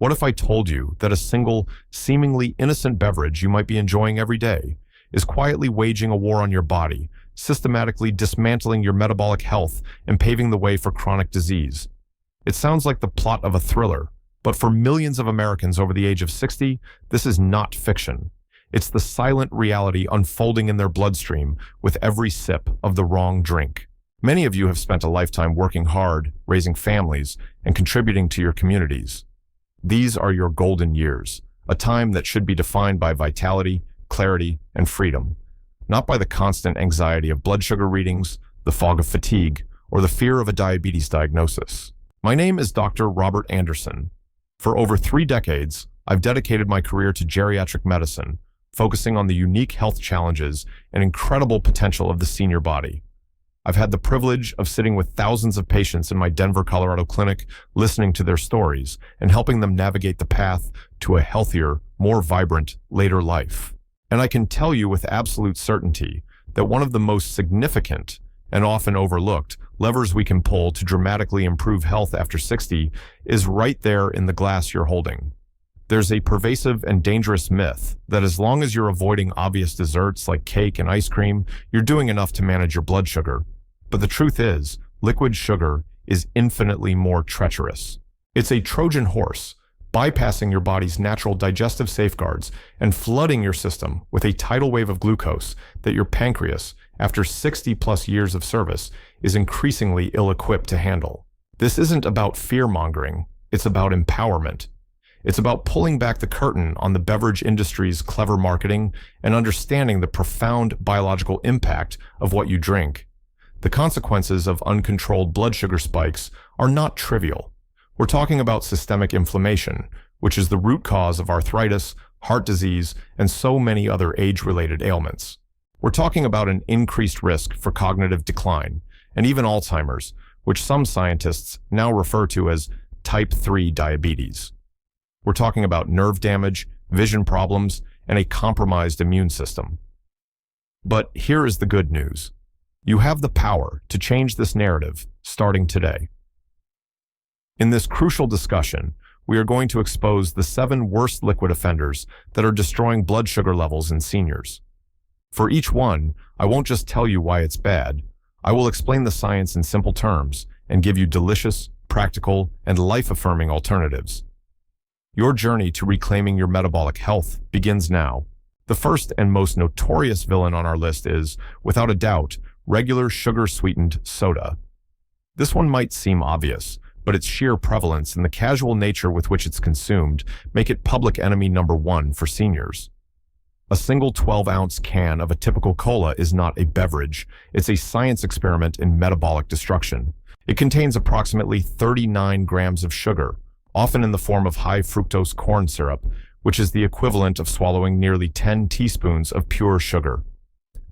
What if I told you that a single, seemingly innocent beverage you might be enjoying every day is quietly waging a war on your body, systematically dismantling your metabolic health and paving the way for chronic disease? It sounds like the plot of a thriller, but for millions of Americans over the age of 60, this is not fiction. It's the silent reality unfolding in their bloodstream with every sip of the wrong drink. Many of you have spent a lifetime working hard, raising families, and contributing to your communities. These are your golden years, a time that should be defined by vitality, clarity, and freedom, not by the constant anxiety of blood sugar readings, the fog of fatigue, or the fear of a diabetes diagnosis. My name is Dr. Robert Anderson. For over 3 decades, I've dedicated my career to geriatric medicine, focusing on the unique health challenges and incredible potential of the senior body. I've had the privilege of sitting with thousands of patients in my Denver, Colorado clinic, listening to their stories and helping them navigate the path to a healthier, more vibrant later life. And I can tell you with absolute certainty that one of the most significant and often overlooked levers we can pull to dramatically improve health after 60 is right there in the glass you're holding. There's a pervasive and dangerous myth that as long as you're avoiding obvious desserts like cake and ice cream, you're doing enough to manage your blood sugar. But the truth is, liquid sugar is infinitely more treacherous. It's a Trojan horse, bypassing your body's natural digestive safeguards and flooding your system with a tidal wave of glucose that your pancreas, after 60+ years of service, is increasingly ill-equipped to handle. This isn't about fear-mongering, it's about empowerment. It's about pulling back the curtain on the beverage industry's clever marketing and understanding the profound biological impact of what you drink. The consequences of uncontrolled blood sugar spikes are not trivial. We're talking about systemic inflammation, which is the root cause of arthritis, heart disease, and so many other age-related ailments. We're talking about an increased risk for cognitive decline, and even Alzheimer's, which some scientists now refer to as type 3 diabetes. We're talking about nerve damage, vision problems, and a compromised immune system. But here is the good news. You have the power to change this narrative starting today. In this crucial discussion, we are going to expose the 7 worst liquid offenders that are destroying blood sugar levels in seniors. For each one, I won't just tell you why it's bad. I will explain the science in simple terms and give you delicious, practical, and life-affirming alternatives. Your journey to reclaiming your metabolic health begins now. The first and most notorious villain on our list is, without a doubt, regular sugar-sweetened soda. This one might seem obvious, but its sheer prevalence and the casual nature with which it's consumed make it public enemy number 1 for seniors. A single 12-ounce can of a typical cola is not a beverage. It's a science experiment in metabolic destruction. It contains approximately 39 grams of sugar, often in the form of high fructose corn syrup, which is the equivalent of swallowing nearly 10 teaspoons of pure sugar.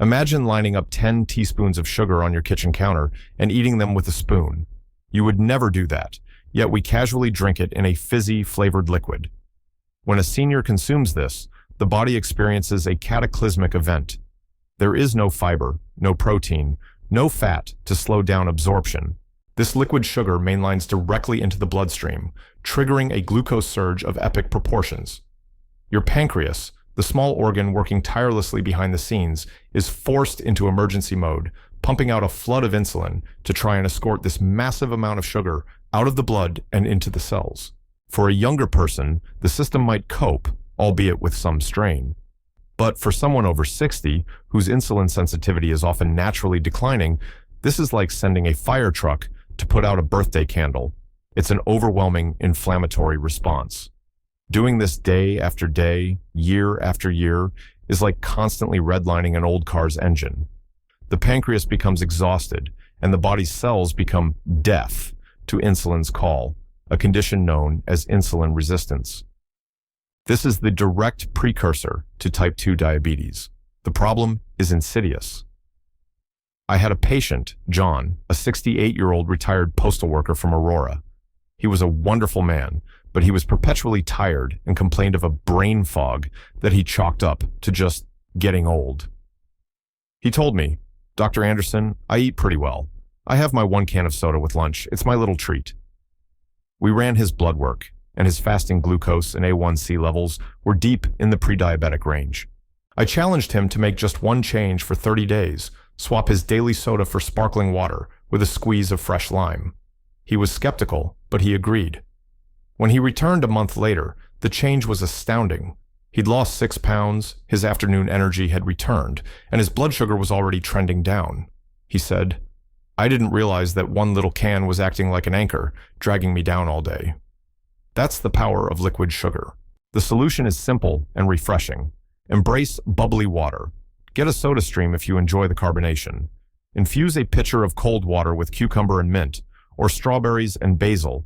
Imagine lining up 10 teaspoons of sugar on your kitchen counter and eating them with a spoon. You would never do that, yet we casually drink it in a fizzy, flavored liquid. When a senior consumes this, the body experiences a cataclysmic event. There is no fiber, no protein, no fat to slow down absorption. This liquid sugar mainlines directly into the bloodstream, triggering a glucose surge of epic proportions. Your pancreas, the small organ working tirelessly behind the scenes, is forced into emergency mode, pumping out a flood of insulin to try and escort this massive amount of sugar out of the blood and into the cells. For a younger person, the system might cope, albeit with some strain. But for someone over 60, whose insulin sensitivity is often naturally declining, this is like sending a fire truck to put out a birthday candle. It's an overwhelming inflammatory response. Doing this day after day, year after year, is like constantly redlining an old car's engine. The pancreas becomes exhausted, and the body's cells become deaf to insulin's call, a condition known as insulin resistance. This is the direct precursor to type 2 diabetes. The problem is insidious. I had a patient, John, a 68-year-old retired postal worker from Aurora. He was a wonderful man, but he was perpetually tired and complained of a brain fog that he chalked up to just getting old. He told me, "Dr. Anderson, I eat pretty well. I have my 1 can of soda with lunch. It's my little treat." We ran his blood work, and his fasting glucose and A1C levels were deep in the pre-diabetic range. I challenged him to make just one change for 30 days, swap his daily soda for sparkling water with a squeeze of fresh lime. He was skeptical, but he agreed. When he returned a month later, the change was astounding. He'd lost 6 pounds, his afternoon energy had returned, and his blood sugar was already trending down. He said, "I didn't realize that one little can was acting like an anchor, dragging me down all day." That's the power of liquid sugar. The solution is simple and refreshing. Embrace bubbly water. Get a soda stream if you enjoy the carbonation. Infuse a pitcher of cold water with cucumber and mint, or strawberries and basil.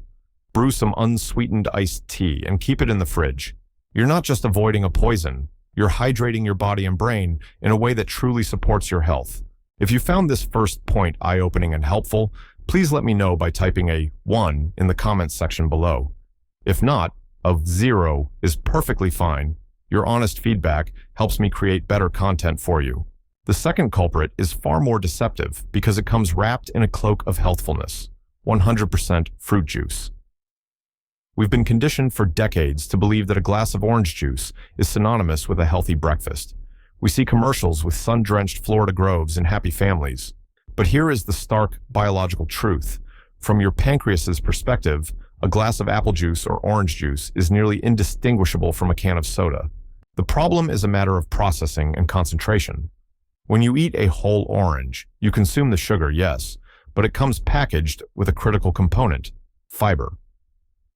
Brew some unsweetened iced tea and keep it in the fridge. You're not just avoiding a poison, you're hydrating your body and brain in a way that truly supports your health. If you found this first point eye-opening and helpful, please let me know by typing a 1 in the comments section below. If not, a 0 is perfectly fine. Your honest feedback helps me create better content for you. The second culprit is far more deceptive because it comes wrapped in a cloak of healthfulness: 100% fruit juice. We've been conditioned for decades to believe that a glass of orange juice is synonymous with a healthy breakfast. We see commercials with sun-drenched Florida groves and happy families. But here is the stark biological truth. From your pancreas's perspective, a glass of apple juice or orange juice is nearly indistinguishable from a can of soda. The problem is a matter of processing and concentration. When you eat a whole orange, you consume the sugar, yes, but it comes packaged with a critical component: fiber.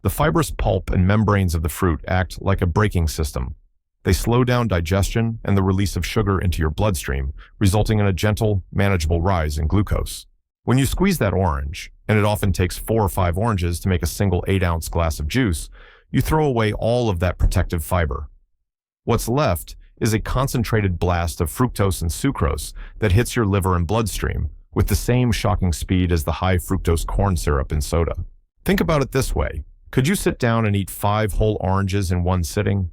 The fibrous pulp and membranes of the fruit act like a braking system. They slow down digestion and the release of sugar into your bloodstream, resulting in a gentle, manageable rise in glucose. When you squeeze that orange, and it often takes 4 or 5 oranges to make a single 8-ounce glass of juice, you throw away all of that protective fiber. What's left is a concentrated blast of fructose and sucrose that hits your liver and bloodstream with the same shocking speed as the high fructose corn syrup in soda. Think about it this way. Could you sit down and eat 5 whole oranges in one sitting?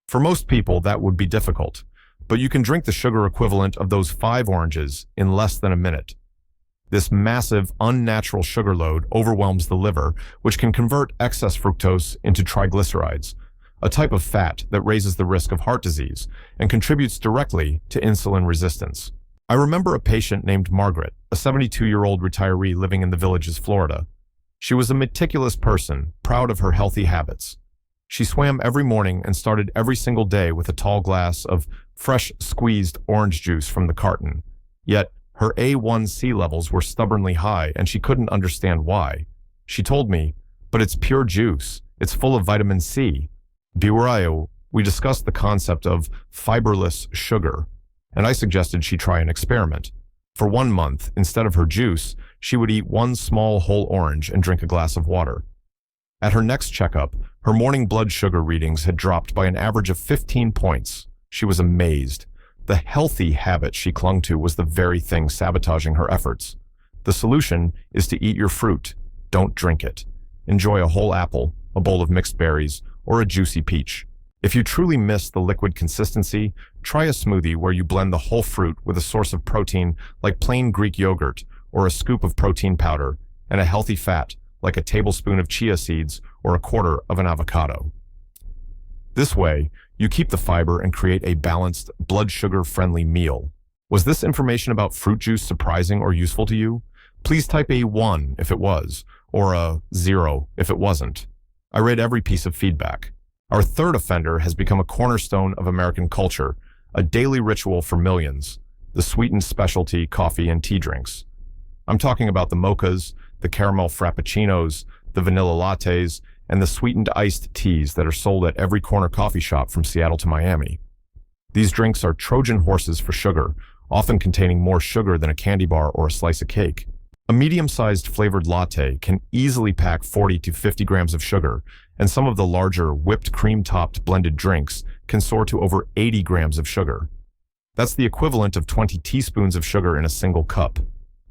For most people, that would be difficult, but you can drink the sugar equivalent of those 5 oranges in less than a minute. This massive, unnatural sugar load overwhelms the liver, which can convert excess fructose into triglycerides, a type of fat that raises the risk of heart disease and contributes directly to insulin resistance. I remember a patient named Margaret, a 72-year-old retiree living in the Villages, Florida. She was a meticulous person, proud of her healthy habits. She swam every morning and started every single day with a tall glass of fresh squeezed orange juice from the carton. Yet, her A1C levels were stubbornly high and she couldn't understand why. She told me, "But it's pure juice. It's full of vitamin C." We discussed the concept of fiberless sugar, and I suggested she try an experiment. For 1 month, instead of her juice, she would eat 1 small whole orange and drink a glass of water. At her next checkup, her morning blood sugar readings had dropped by an average of 15 points. She was amazed. The healthy habit she clung to was the very thing sabotaging her efforts. The solution is to eat your fruit. Don't drink it. Enjoy a whole apple, a bowl of mixed berries, or a juicy peach. If you truly miss the liquid consistency, try a smoothie where you blend the whole fruit with a source of protein like plain Greek yogurt or a scoop of protein powder and a healthy fat like a tablespoon of chia seeds or a quarter of an avocado. This way, you keep the fiber and create a balanced, blood sugar-friendly meal. Was this information about fruit juice surprising or useful to you? Please type a 1 if it was, or a 0 if it wasn't. I read every piece of feedback. Our third offender has become a cornerstone of American culture, a daily ritual for millions: the sweetened specialty coffee and tea drinks. I'm talking about the mochas, the caramel frappuccinos, the vanilla lattes, and the sweetened iced teas that are sold at every corner coffee shop from Seattle to Miami. These drinks are Trojan horses for sugar, often containing more sugar than a candy bar or a slice of cake. A medium-sized flavored latte can easily pack 40 to 50 grams of sugar, and some of the larger whipped cream-topped blended drinks can soar to over 80 grams of sugar. That's the equivalent of 20 teaspoons of sugar in a single cup.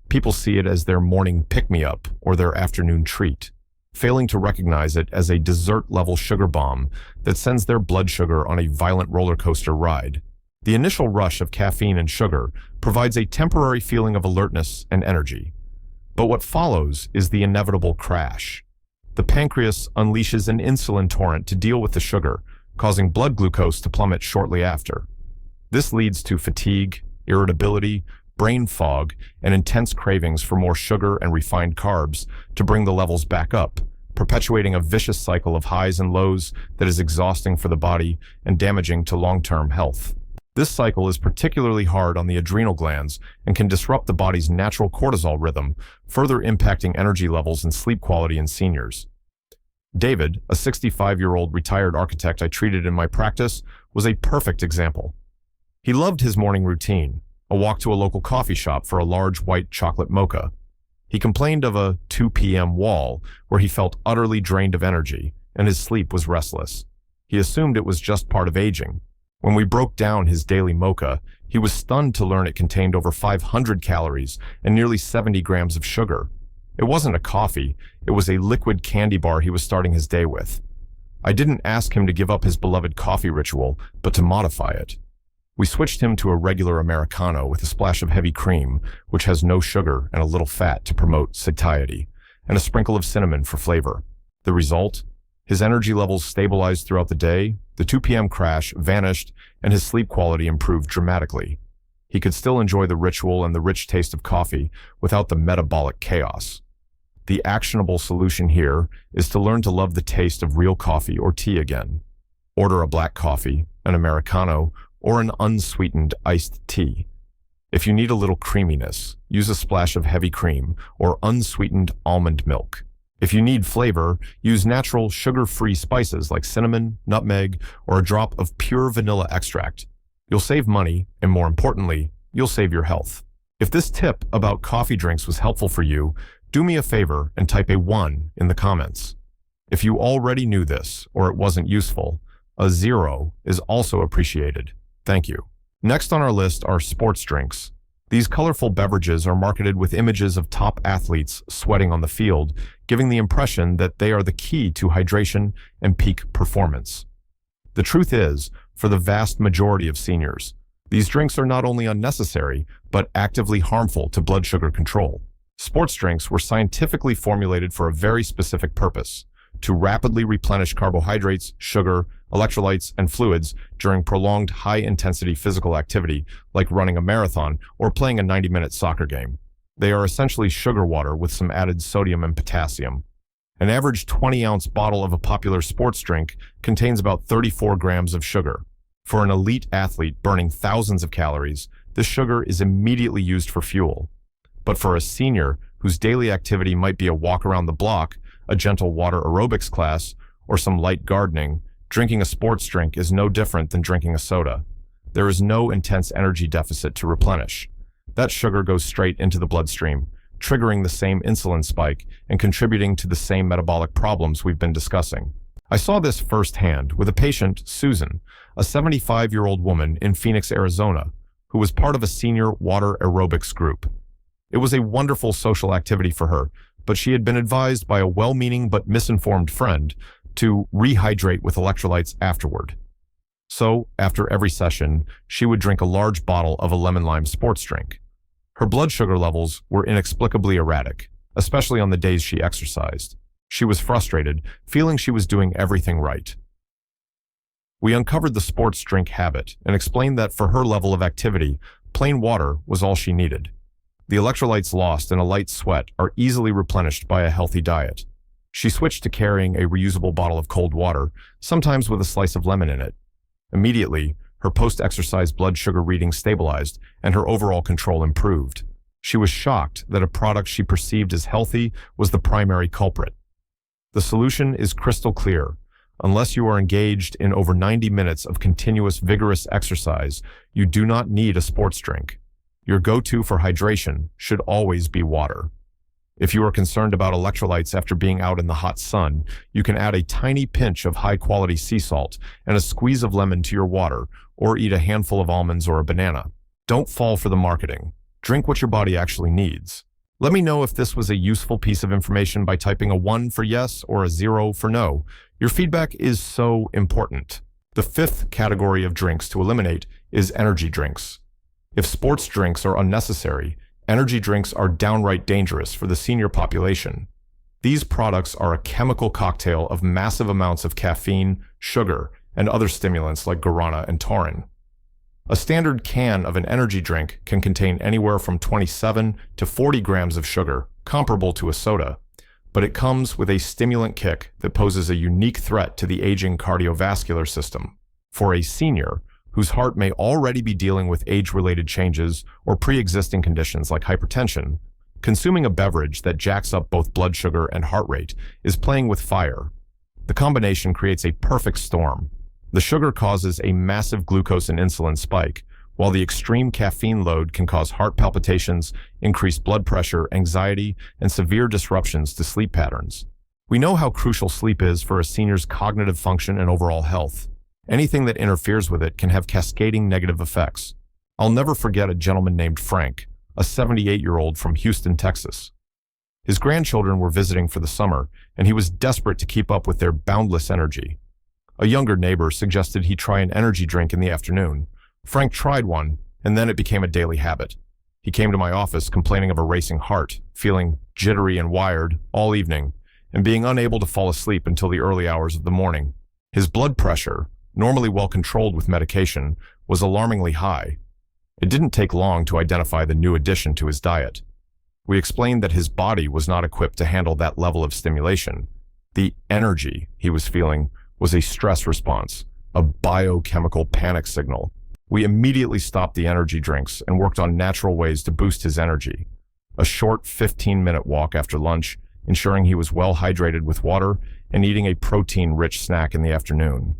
People see it as their morning pick-me-up or their afternoon treat, failing to recognize it as a dessert-level sugar bomb that sends their blood sugar on a violent roller coaster ride. The initial rush of caffeine and sugar provides a temporary feeling of alertness and energy. But what follows is the inevitable crash. the pancreas unleashes an insulin torrent to deal with the sugar, causing blood glucose to plummet shortly after. This leads to fatigue, irritability, brain fog, and intense cravings for more sugar and refined carbs to bring the levels back up, perpetuating a vicious cycle of highs and lows that is exhausting for the body and damaging to long-term health. This cycle is particularly hard on the adrenal glands and can disrupt the body's natural cortisol rhythm, further impacting energy levels and sleep quality in seniors. David, a 65-year-old retired architect I treated in my practice, was a perfect example. He loved his morning routine, a walk to a local coffee shop for a large white chocolate mocha. He complained of a 2 p.m. wall where he felt utterly drained of energy, and his sleep was restless. He assumed it was just part of aging. When we broke down his daily mocha, he was stunned to learn it contained over 500 calories and nearly 70 grams of sugar. It wasn't a coffee, it was a liquid candy bar he was starting his day with. I didn't ask him to give up his beloved coffee ritual, but to modify it. We switched him to a regular Americano with a splash of heavy cream, which has no sugar and a little fat to promote satiety, and a sprinkle of cinnamon for flavor. The result? His energy levels stabilized throughout the day, the 2 p.m. crash vanished, and his sleep quality improved dramatically. He could still enjoy the ritual and the rich taste of coffee without the metabolic chaos. The actionable solution here is to learn to love the taste of real coffee or tea again. Order a black coffee, an Americano, or an unsweetened iced tea. If you need a little creaminess, use a splash of heavy cream or unsweetened almond milk. If you need flavor, use natural sugar-free spices like cinnamon, nutmeg, or a drop of pure vanilla extract. You'll save money, and more importantly, you'll save your health. If this tip about coffee drinks was helpful for you, do me a favor and type a 1 in the comments. If you already knew this, or it wasn't useful, a 0 is also appreciated. Thank you. Next on our list are sports drinks. These colorful beverages are marketed with images of top athletes sweating on the field, giving the impression that they are the key to hydration and peak performance. The truth is, for the vast majority of seniors, these drinks are not only unnecessary, but actively harmful to blood sugar control. Sports drinks were scientifically formulated for a very specific purpose: to rapidly replenish carbohydrates, sugar, electrolytes, and fluids during prolonged high-intensity physical activity like running a marathon or playing a 90-minute soccer game. They are essentially sugar water with some added sodium and potassium. An average 20-ounce bottle of a popular sports drink contains about 34 grams of sugar. For an elite athlete burning thousands of calories, this sugar is immediately used for fuel. But for a senior whose daily activity might be a walk around the block, a gentle water aerobics class, or some light gardening, drinking a sports drink is no different than drinking a soda. There is no intense energy deficit to replenish. That sugar goes straight into the bloodstream, triggering the same insulin spike and contributing to the same metabolic problems we've been discussing. I saw this firsthand with a patient, Susan, a 75-year-old woman in Phoenix, Arizona, who was part of a senior water aerobics group. It was a wonderful social activity for her, but she had been advised by a well-meaning but misinformed friend to rehydrate with electrolytes afterward. So, after every session, she would drink a large bottle of a lemon-lime sports drink. Her blood sugar levels were inexplicably erratic, especially on the days she exercised. She was frustrated, feeling she was doing everything right. We uncovered the sports drink habit and explained that for her level of activity, plain water was all she needed. The electrolytes lost in a light sweat are easily replenished by a healthy diet. She switched to carrying a reusable bottle of cold water, sometimes with a slice of lemon in it. Immediately, her post-exercise blood sugar reading stabilized and her overall control improved. She was shocked that a product she perceived as healthy was the primary culprit. The solution is crystal clear. Unless you are engaged in over 90 minutes of continuous vigorous exercise, you do not need a sports drink. Your go-to for hydration should always be water. If you are concerned about electrolytes after being out in the hot sun, you can add a tiny pinch of high-quality sea salt and a squeeze of lemon to your water, or eat a handful of almonds or a banana. Don't fall for the marketing. Drink what your body actually needs. Let me know if this was a useful piece of information by typing a 1 for yes or a 0 for no. Your feedback is so important. The fifth category of drinks to eliminate is energy drinks. If sports drinks are unnecessary, energy drinks are downright dangerous for the senior population. These products are a chemical cocktail of massive amounts of caffeine, sugar, and other stimulants like guarana and taurine. A standard can of an energy drink can contain anywhere from 27 to 40 grams of sugar, comparable to a soda, but it comes with a stimulant kick that poses a unique threat to the aging cardiovascular system. For a senior, whose heart may already be dealing with age-related changes or pre-existing conditions like hypertension, consuming a beverage that jacks up both blood sugar and heart rate is playing with fire. The combination creates a perfect storm. The sugar causes a massive glucose and insulin spike, while the extreme caffeine load can cause heart palpitations, increased blood pressure, anxiety, and severe disruptions to sleep patterns. We know how crucial sleep is for a senior's cognitive function and overall health. Anything that interferes with it can have cascading negative effects. I'll never forget a gentleman named Frank, a 78-year-old from Houston, Texas. His grandchildren were visiting for the summer, and he was desperate to keep up with their boundless energy. A younger neighbor suggested he try an energy drink in the afternoon. Frank tried one, and then it became a daily habit. He came to my office complaining of a racing heart, feeling jittery and wired all evening, and being unable to fall asleep until the early hours of the morning. His blood pressure, normally well controlled with medication, was alarmingly high. It didn't take long to identify the new addition to his diet. We explained that his body was not equipped to handle that level of stimulation. The energy he was feeling was a stress response, a biochemical panic signal. We immediately stopped the energy drinks and worked on natural ways to boost his energy. A short 15-minute walk after lunch, ensuring he was well hydrated with water, and eating a protein-rich snack in the afternoon.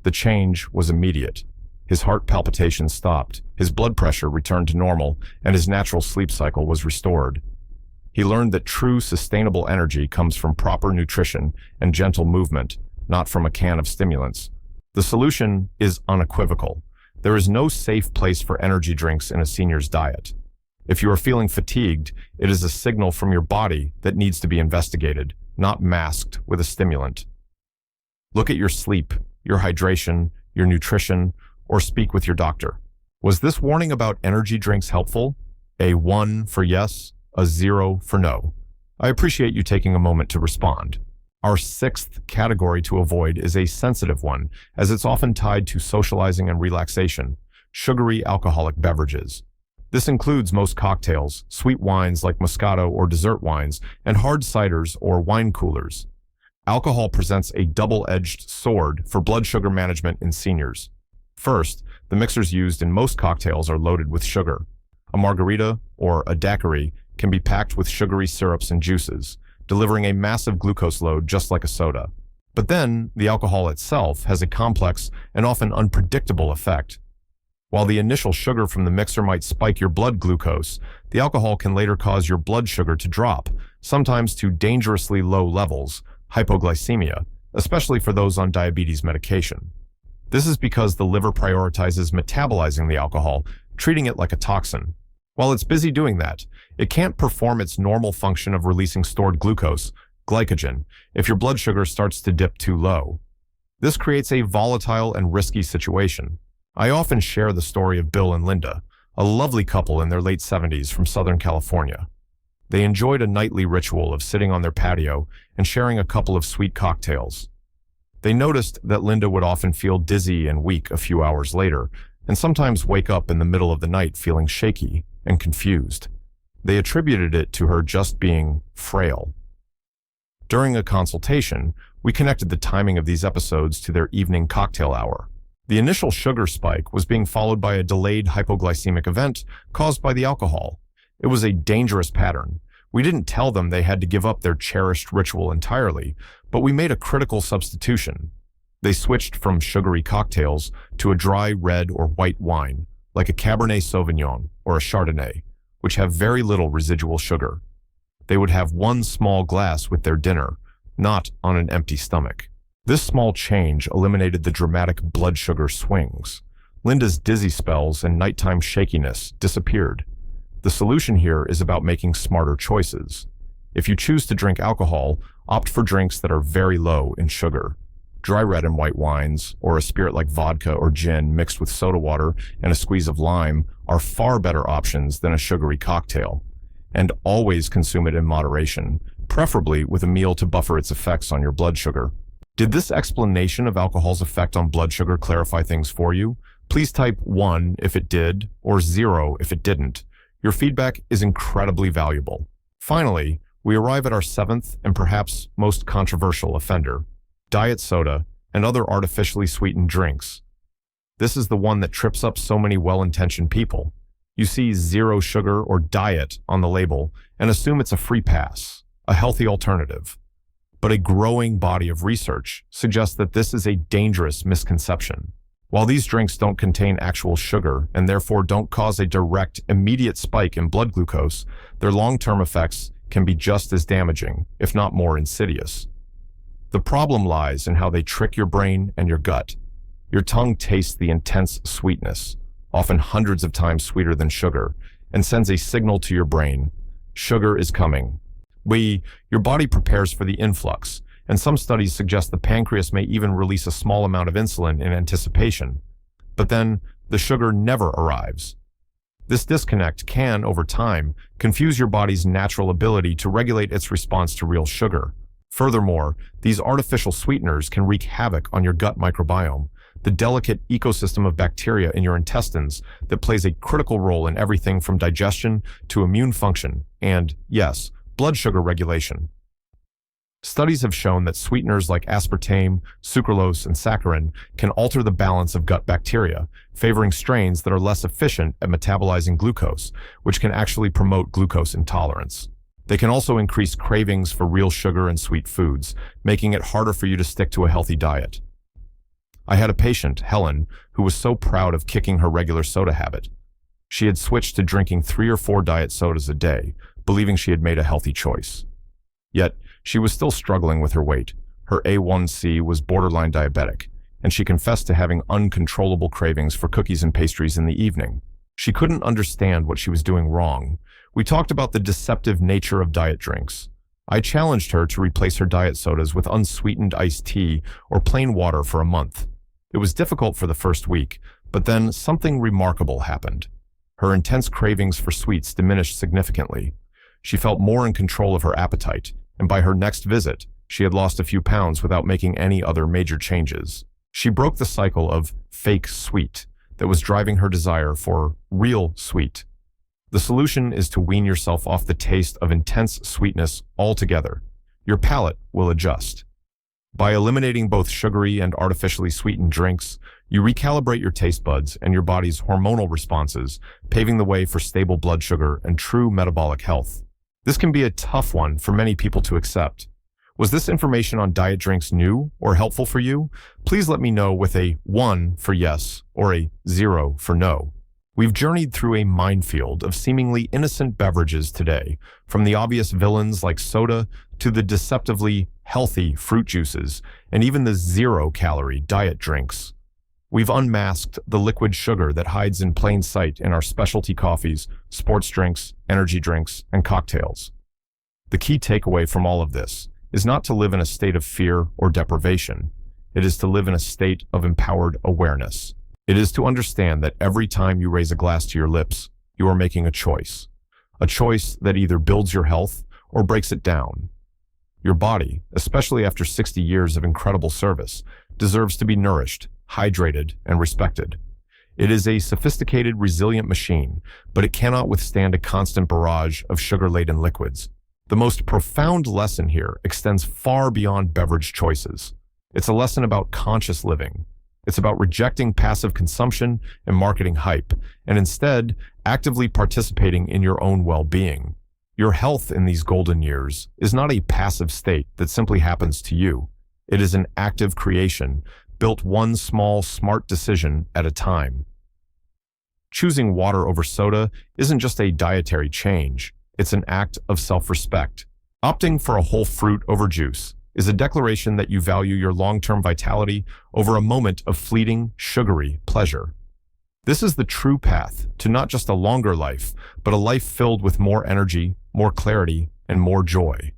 The change was immediate. His heart palpitations stopped, his blood pressure returned to normal, and his natural sleep cycle was restored. He learned that true sustainable energy comes from proper nutrition and gentle movement, not from a can of stimulants. The solution is unequivocal. There is no safe place for energy drinks in a senior's diet. If you are feeling fatigued, it is a signal from your body that needs to be investigated, not masked with a stimulant. Look at your sleep, your hydration, your nutrition, or speak with your doctor. Was this warning about energy drinks helpful? A 1 for yes, a 0 for no. I appreciate you taking a moment to respond. Our sixth category to avoid is a sensitive one, as it's often tied to socializing and relaxation: sugary alcoholic beverages. This includes most cocktails, sweet wines like Moscato or dessert wines, and hard ciders or wine coolers. Alcohol presents a double-edged sword for blood sugar management in seniors. First, the mixers used in most cocktails are loaded with sugar. A margarita, or a daiquiri, can be packed with sugary syrups and juices, delivering a massive glucose load just like a soda. But then, the alcohol itself has a complex and often unpredictable effect. While the initial sugar from the mixer might spike your blood glucose, the alcohol can later cause your blood sugar to drop, sometimes to dangerously low levels, hypoglycemia, especially for those on diabetes medication. This is because the liver prioritizes metabolizing the alcohol, treating it like a toxin. While it's busy doing that, it can't perform its normal function of releasing stored glucose, glycogen, if your blood sugar starts to dip too low. This creates a volatile and risky situation. I often share the story of Bill and Linda, a lovely couple in their late 70s from Southern California. They enjoyed a nightly ritual of sitting on their patio and sharing a couple of sweet cocktails. They noticed that Linda would often feel dizzy and weak a few hours later, and sometimes wake up in the middle of the night feeling shaky and confused. They attributed it to her just being frail. During a consultation, we connected the timing of these episodes to their evening cocktail hour. The initial sugar spike was being followed by a delayed hypoglycemic event caused by the alcohol. It was a dangerous pattern. We didn't tell them they had to give up their cherished ritual entirely, but we made a critical substitution. They switched from sugary cocktails to a dry red or white wine, like a Cabernet Sauvignon or a Chardonnay, which have very little residual sugar. They would have one small glass with their dinner, not on an empty stomach. This small change eliminated the dramatic blood sugar swings. Linda's dizzy spells and nighttime shakiness disappeared. The solution here is about making smarter choices. If you choose to drink alcohol, opt for drinks that are very low in sugar. Dry red and white wines, or a spirit like vodka or gin mixed with soda water and a squeeze of lime, are far better options than a sugary cocktail. And always consume it in moderation, preferably with a meal to buffer its effects on your blood sugar. Did this explanation of alcohol's effect on blood sugar clarify things for you? Please type 1 if it did, or 0 if it didn't. Your feedback is incredibly valuable. Finally, we arrive at our seventh and perhaps most controversial offender: diet soda and other artificially sweetened drinks. This is the one that trips up so many well-intentioned people. You see zero sugar or diet on the label and assume it's a free pass, a healthy alternative. But a growing body of research suggests that this is a dangerous misconception. While these drinks don't contain actual sugar and therefore don't cause a direct, immediate spike in blood glucose, their long-term effects can be just as damaging, if not more insidious. The problem lies in how they trick your brain and your gut. Your tongue tastes the intense sweetness, often hundreds of times sweeter than sugar, and sends a signal to your brain: sugar is coming. Your body prepares for the influx, and some studies suggest the pancreas may even release a small amount of insulin in anticipation. But then, the sugar never arrives. This disconnect can, over time, confuse your body's natural ability to regulate its response to real sugar. Furthermore, these artificial sweeteners can wreak havoc on your gut microbiome, the delicate ecosystem of bacteria in your intestines that plays a critical role in everything from digestion to immune function and, yes, blood sugar regulation. Studies have shown that sweeteners like aspartame, sucralose, and saccharin can alter the balance of gut bacteria, favoring strains that are less efficient at metabolizing glucose, which can actually promote glucose intolerance. They can also increase cravings for real sugar and sweet foods, making it harder for you to stick to a healthy diet. I had a patient, Helen, who was so proud of kicking her regular soda habit. She had switched to drinking 3 or 4 diet sodas a day, believing she had made a healthy choice. Yet, she was still struggling with her weight. Her A1C was borderline diabetic, and she confessed to having uncontrollable cravings for cookies and pastries in the evening. She couldn't understand what she was doing wrong. We talked about the deceptive nature of diet drinks. I challenged her to replace her diet sodas with unsweetened iced tea or plain water for a month. It was difficult for the first week, but then something remarkable happened. Her intense cravings for sweets diminished significantly. She felt more in control of her appetite, and by her next visit, she had lost a few pounds without making any other major changes. She broke the cycle of fake sweet that was driving her desire for real sweet. The solution is to wean yourself off the taste of intense sweetness altogether. Your palate will adjust. By eliminating both sugary and artificially sweetened drinks, you recalibrate your taste buds and your body's hormonal responses, paving the way for stable blood sugar and true metabolic health. This can be a tough one for many people to accept. Was this information on diet drinks new or helpful for you? Please let me know with a 1 for yes or a 0 for no. We've journeyed through a minefield of seemingly innocent beverages today, from the obvious villains like soda to the deceptively healthy fruit juices and even the zero-calorie diet drinks. We've unmasked the liquid sugar that hides in plain sight in our specialty coffees, sports drinks, energy drinks, and cocktails. The key takeaway from all of this is not to live in a state of fear or deprivation. It is to live in a state of empowered awareness. It is to understand that every time you raise a glass to your lips, you are making a choice that either builds your health or breaks it down. Your body, especially after 60 years of incredible service, deserves to be nourished, hydrated, and respected. It is a sophisticated, resilient machine, but it cannot withstand a constant barrage of sugar-laden liquids. The most profound lesson here extends far beyond beverage choices. It's a lesson about conscious living. It's about rejecting passive consumption and marketing hype, and instead actively participating in your own well-being. Your health in these golden years is not a passive state that simply happens to you. It is an active creation, built one small, smart decision at a time. Choosing water over soda isn't just a dietary change. It's an act of self-respect. Opting for a whole fruit over juice is a declaration that you value your long-term vitality over a moment of fleeting, sugary pleasure. This is the true path to not just a longer life, but a life filled with more energy, more clarity, and more joy.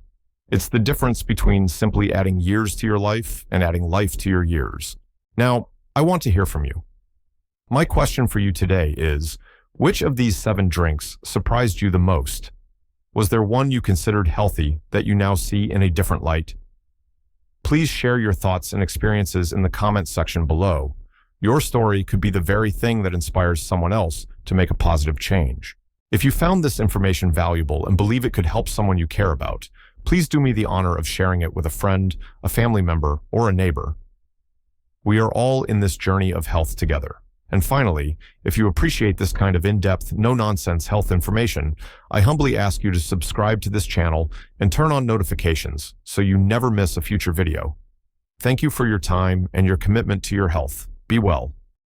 It's the difference between simply adding years to your life and adding life to your years. Now, I want to hear from you. My question for you today is, which of these 7 drinks surprised you the most? Was there one you considered healthy that you now see in a different light? Please share your thoughts and experiences in the comments section below. Your story could be the very thing that inspires someone else to make a positive change. If you found this information valuable and believe it could help someone you care about, please do me the honor of sharing it with a friend, a family member, or a neighbor. We are all in this journey of health together. And finally, if you appreciate this kind of in-depth, no-nonsense health information, I humbly ask you to subscribe to this channel and turn on notifications so you never miss a future video. Thank you for your time and your commitment to your health. Be well.